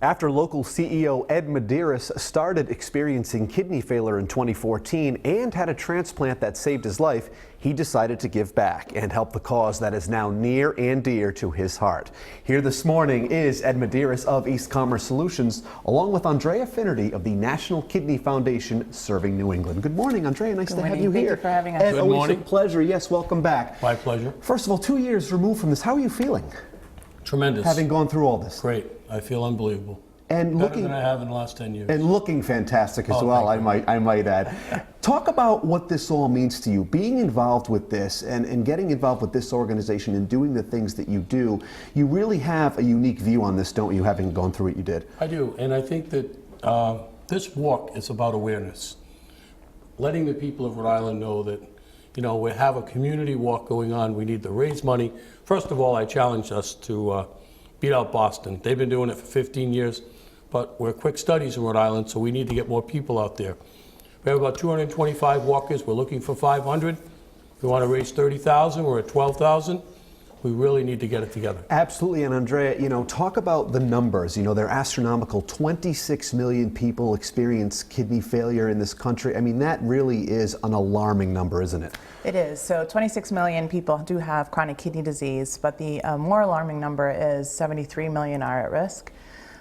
After local CEO Ed Medeiros started experiencing kidney failure in 2014 and had a transplant that saved his life, he decided to give back and help the cause that is now near and dear to his heart. Here this morning is Ed Medeiros of East Commerce Solutions, along with Andrea Finnerty of the National Kidney Foundation serving New England. Good morning, Andrea. Nice to have you here. Thank you for having us. Ed, Good always morning. a pleasure. Yes, welcome back. My pleasure. First of all, 2 years removed from this, how are you feeling? Tremendous. Having gone through all this. Great. I feel unbelievable. And Better than I have in the last 10 years. And looking fantastic as Oh, well, thank I might add. Talk about what this all means to you, being involved with this and getting involved with this organization and doing the things that you do. You really have a unique view on this, don't you, having gone through what you did? I do, and I think that this walk is about awareness. Letting the people of Rhode Island know that, you know, we have a community walk going on. We need to raise money. First of all, I challenge us to beat out Boston. They've been doing it for 15 years. But we're quick studies in Rhode Island, so we need to get more people out there. We have about 225 walkers. We're looking for 500. We want to raise 30,000. We're at 12,000. We really need to get it together. Absolutely. And Andrea, you know, talk about the numbers. You know, they're astronomical. 26 million people experience kidney failure in this country. I mean, that really is an alarming number, isn't it? It is. So 26 million people do have chronic kidney disease, but the more alarming number is 73 million are at risk.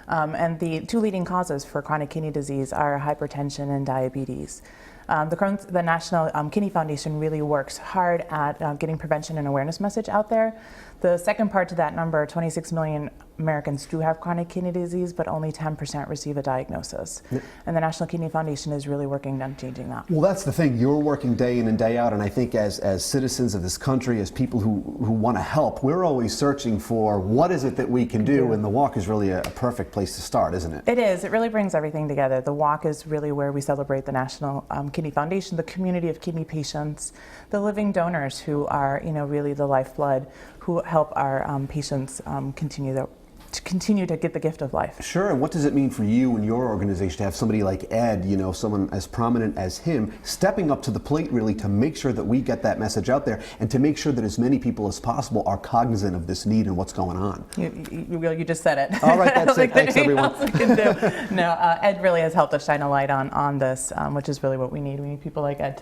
And the two leading causes for chronic kidney disease are hypertension and diabetes. The National Kidney Foundation really works hard at getting prevention and awareness message out there. The second part to that number, 26 million Americans do have chronic kidney disease, but only 10% receive a diagnosis. And the National Kidney Foundation is really working on changing that. Well, that's the thing. You're working day in and day out, and I think as citizens of this country, as people who want to help, we're always searching for what is it that we can do, and the walk is really a perfect place to start, isn't it? It is. It really brings everything together. The walk is really where we celebrate the National Kidney Foundation, the community of kidney patients, the living donors who are, you know, really the lifeblood, who help our patients continue to get the gift of life. Sure, and what does it mean for you and your organization to have somebody like Ed, you know, someone as prominent as him, stepping up to the plate really to make sure that we get that message out there and to make sure that as many people as possible are cognizant of this need and what's going on? You just said it. All right, that's it. Thanks, everyone. No, Ed really has helped us shine a light on this, which is really what we need. We need people like Ed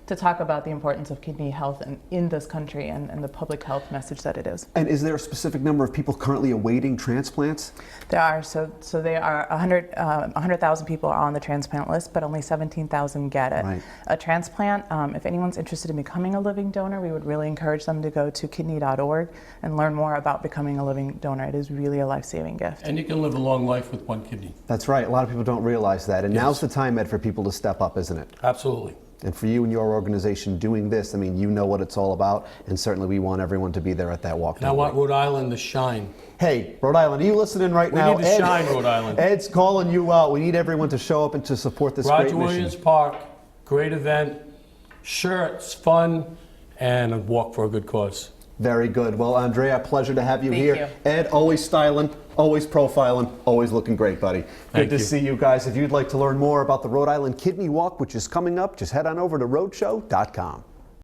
to talk about the importance of kidney health in this country and the public health message that it is. And is there a specific number of people currently awaiting transplants? There are. So they are 100,000 people are on the transplant list, but only 17,000 get it. Right. A transplant, if anyone's interested in becoming a living donor, we would really encourage them to go to kidney.org and learn more about becoming a living donor. It is really a life-saving gift. And you can live a long life with one kidney. That's right. A lot of people don't realize that. And Yes. Now's the time, Ed, for people to step up, isn't it? Absolutely. And for you and your organization doing this, I mean, you know what it's all about, and certainly we want everyone to be there at that walk. And I want Rhode Island to shine. Hey, Rhode Island, are you listening right now? We need to shine, Rhode Island. Ed's calling you out. We need everyone to show up and to support this great Roger mission. Williams Park, great event, shirts, fun, and a walk for a good cause. Very good. Well, Andrea, pleasure to have you Thank here. you. Ed, always styling, always profiling, always looking great, buddy. Thank Good to you. see you guys. If you'd like to learn more about the Rhode Island Kidney Walk, which is coming up, just head on over to roadshow.com.